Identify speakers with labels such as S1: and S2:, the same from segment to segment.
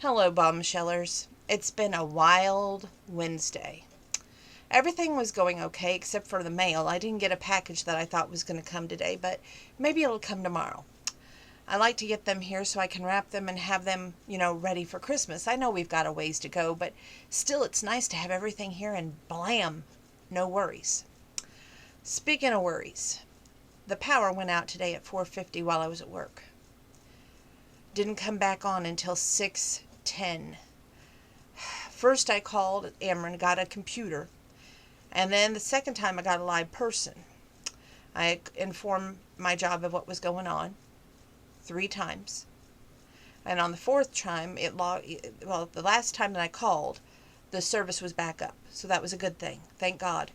S1: Hello, bombshellers. It's been a wild Wednesday. Everything was going okay except for the mail. I didn't get a package that I thought was going to come today, but maybe it'll come tomorrow. I like to get them here so I can wrap them and have them, ready for Christmas. I know we've got a ways to go, but still it's nice to have everything here and blam, no worries. Speaking of worries, the power went out today at 4:50 while I was at work. Didn't come back on until 6:10. First I called Ameren, got a computer, and then the second time I got a live person. I informed my job of what was going on 3 times. And on the fourth time, the last time that I called, the service was back up. So that was a good thing. Thank God.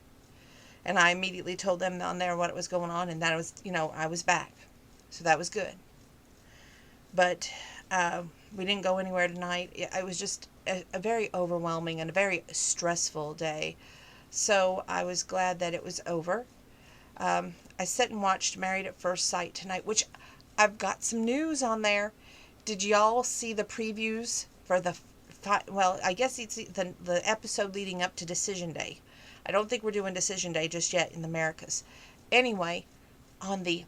S1: And I immediately told them on there what was going on, and that was, I was back. So that was good. But we didn't go anywhere tonight. It was just a very overwhelming and a very stressful day. So I was glad that it was over. I sat and watched Married at First Sight tonight, which I've got some news on there. Did y'all see the previews for I guess it's the episode leading up to Decision Day. I don't think we're doing Decision Day just yet in the Americas. Anyway, on the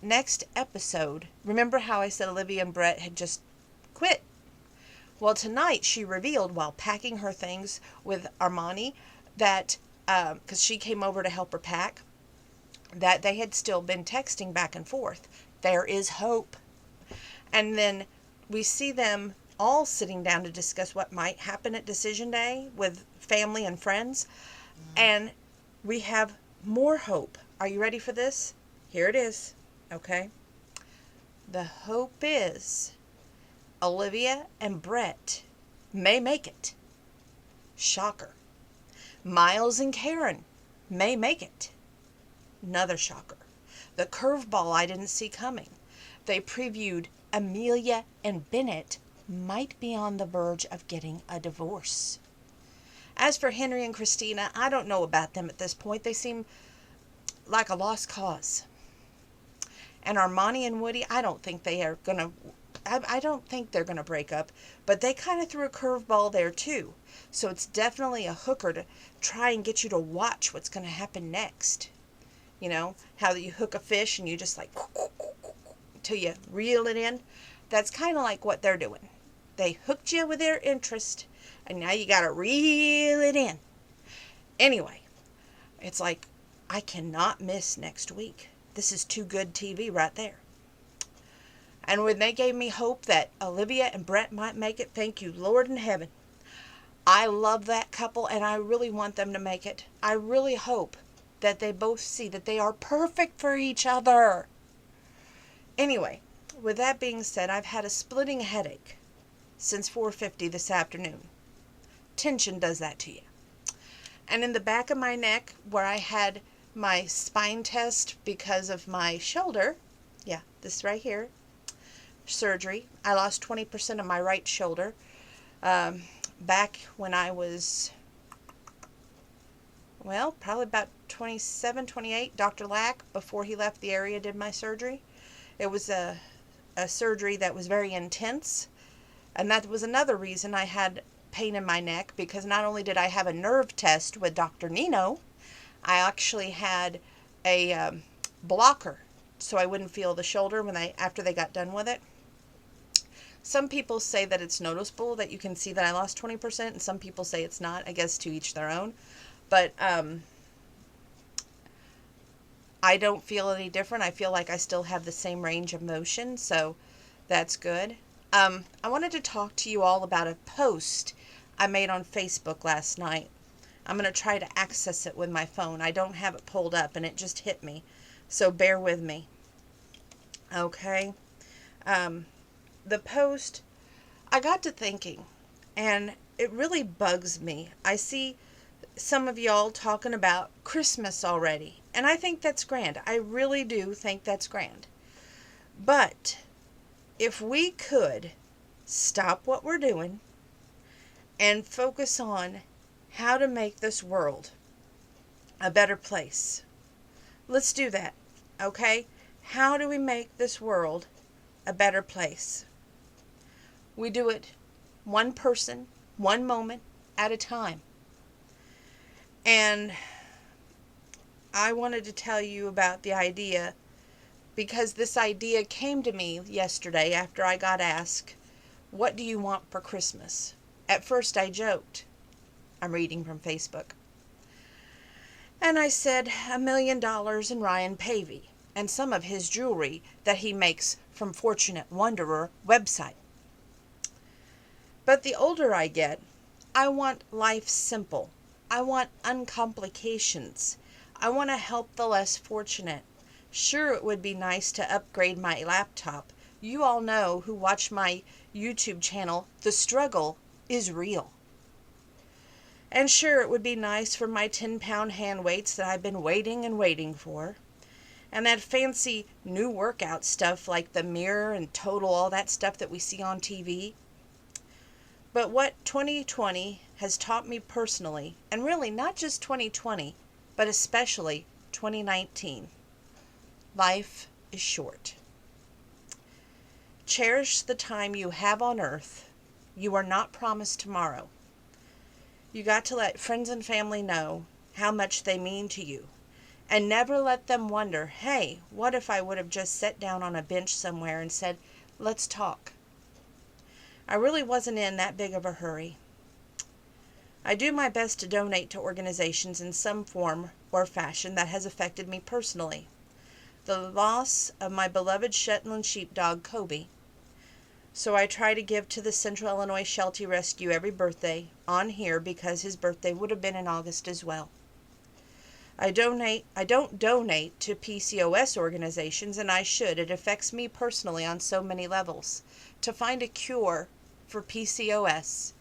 S1: next episode, remember how I said Olivia and Brett had just quit? Well, tonight she revealed while packing her things with Armani that, because she came over to help her pack, that they had still been texting back and forth. There is hope. And then we see them all sitting down to discuss what might happen at Decision Day with family and friends. And we have more hope. Are you ready for this? Here it is. Okay? The hope is Olivia and Brett may make it. Shocker. Miles and Karen may make it. Another shocker. The curveball I didn't see coming. They previewed Amelia and Bennett might be on the verge of getting a divorce. As for Henry and Christina, I don't know about them at this point. They seem like a lost cause. And Armani and Woody, I don't think they're going to break up, but they kind of threw a curveball there too. So it's definitely a hooker to try and get you to watch what's going to happen next. You know, how you hook a fish and you just like till you reel it in. That's kind of like what they're doing. They hooked you with their interest, and now you got to reel it in. Anyway, it's like, I cannot miss next week. This is too good TV right there. And when they gave me hope that Olivia and Brett might make it, thank you, Lord in heaven. I love that couple, and I really want them to make it. I really hope that they both see that they are perfect for each other. Anyway, with that being said, I've had a splitting headache since 4:50 this afternoon. Tension does that to you. And in the back of my neck, where I had my spine test because of my shoulder, this right here, surgery, I lost 20% of my right shoulder. Back when I was, probably about 27, 28, Dr. Lack, before he left the area, did my surgery. It was a surgery that was very intense, and that was another reason I had pain in my neck, because not only did I have a nerve test with Dr. Nino, I actually had a blocker so I wouldn't feel the shoulder after they got done with it. Some people say that it's noticeable, that you can see that I lost 20%, and some people say it's not. I guess to each their own. But I don't feel any different. I feel like I still have the same range of motion, so that's good. I wanted to talk to you all about a post I made on Facebook last night. I'm going to try to access it with my phone. I don't have it pulled up, and it just hit me, so bear with me. Okay? The post, I got to thinking, and it really bugs me. I see some of y'all talking about Christmas already, and I think that's grand. I really do think that's grand. But if we could stop what we're doing and focus on how to make this world a better place. Let's do that, okay? How do we make this world a better place? We do it one person, one moment at a time. And I wanted to tell you about the idea because this idea came to me yesterday after I got asked, "What do you want for Christmas?" At first I joked. I'm reading from Facebook. And I said $1,000,000 in Ryan Pavey and some of his jewelry that he makes from Fortunate Wanderer website. But the older I get, I want life simple. I want uncomplications. I want to help the less fortunate. Sure, it would be nice to upgrade my laptop. You all know who watch my YouTube channel, the struggle is real. And sure, it would be nice for my 10-pound hand weights that I've been waiting for. And that fancy new workout stuff like the mirror and total, all that stuff that we see on TV. But what 2020 has taught me personally, and really not just 2020, but especially 2019, life is short. Cherish the time you have on earth. You are not promised tomorrow. You got to let friends and family know how much they mean to you. And never let them wonder, hey, what if I would have just sat down on a bench somewhere and said, let's talk. I really wasn't in that big of a hurry. I do my best to donate to organizations in some form or fashion that has affected me personally. The loss of my beloved Shetland sheepdog, Kobe. So I try to give to the Central Illinois Sheltie Rescue every birthday on here because his birthday would have been in August as well. I don't donate to PCOS organizations, and I should. It affects me personally on so many levels. To find a cure for PCOS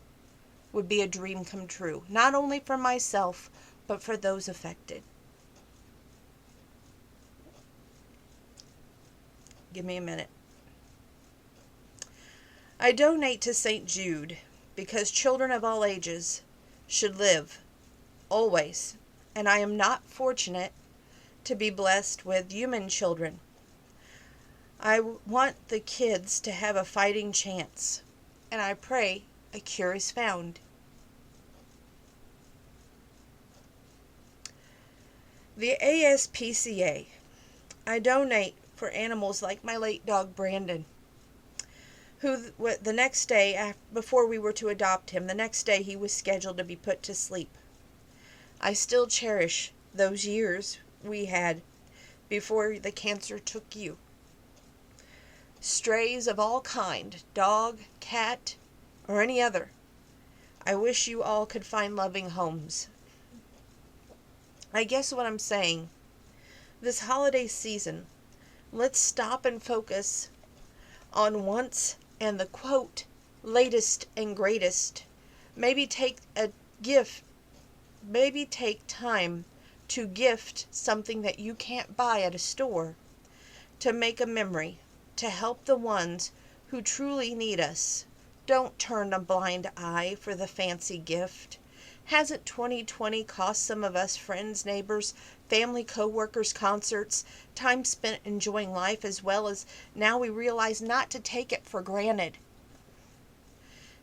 S1: would be a dream come true, not only for myself, but for those affected. Give me a minute. I donate to St. Jude because children of all ages should live, always, and I am not fortunate to be blessed with human children. I want the kids to have a fighting chance, and I pray a cure is found. The ASPCA. I donate for animals like my late dog Brandon, who the next day, before we were to adopt him, the next day he was scheduled to be put to sleep. I still cherish those years we had before the cancer took you. Strays of all kind, dog, cat, or any other. I wish you all could find loving homes. I guess what I'm saying, this holiday season, let's stop and focus on once and the quote, latest and greatest. Maybe take time to gift something that you can't buy at a store, to make a memory, to help the ones who truly need us. Don't turn a blind eye for the fancy gift. Hasn't 2020 cost some of us friends, neighbors, family, co-workers, concerts, time spent enjoying life, as well as now we realize not to take it for granted?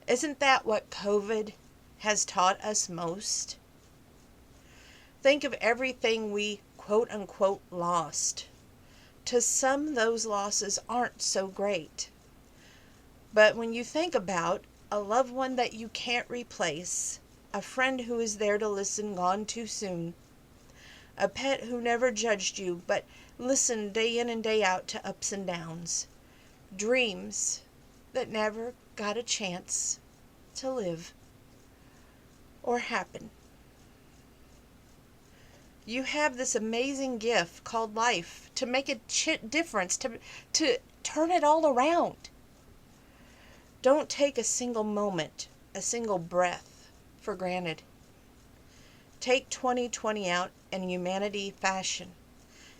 S1: Isn't that what COVID has taught us most? Think of everything we quote-unquote lost. To some, those losses aren't so great. But when you think about a loved one that you can't replace, a friend who is there to listen gone too soon, a pet who never judged you but listened day in and day out to ups and downs, dreams that never got a chance to live or happen. You have this amazing gift called life to make a difference, to turn it all around. Don't take a single moment, a single breath for granted. Take 2020 out in humanity fashion.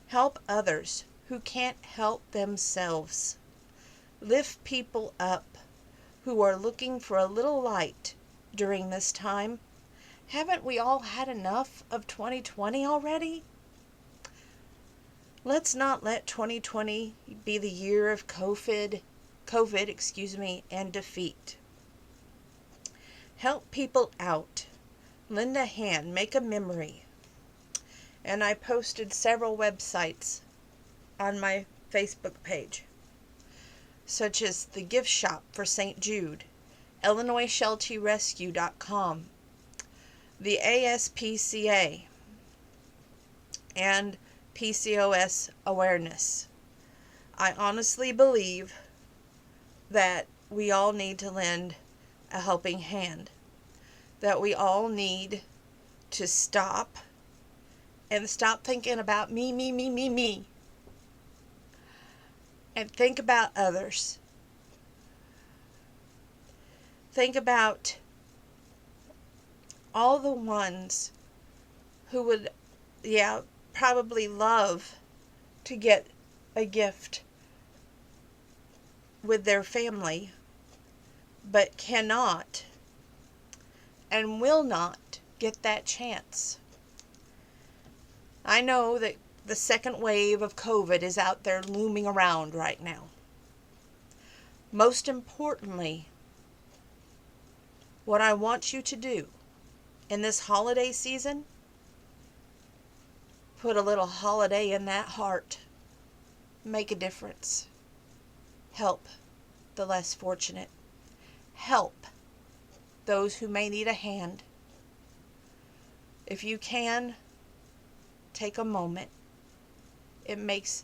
S1: Help others who can't help themselves. Lift people up who are looking for a little light during this time. Haven't we all had enough of 2020 already? Let's not let 2020 be the year of COVID, and defeat. Help people out. Lend a hand. Make a memory. And I posted several websites on my Facebook page, such as the gift shop for St. Jude, IllinoisSheltyRescue.com, the ASPCA, and PCOS awareness. I honestly believe that we all need to lend a helping hand, that we all need to stop thinking about me, and think about others. Think about all the ones who would, probably love to get a gift with their family, but cannot and will not get that chance. I know that the second wave of COVID is out there looming around right now. Most importantly, what I want you to do in this holiday season, put a little holiday in that heart. Make a difference. Help the less fortunate. Help those who may need a hand. If you can, take a moment. It makes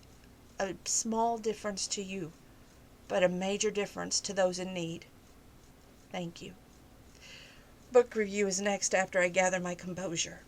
S1: a small difference to you, but a major difference to those in need. Thank you. Book review is next after I gather my composure.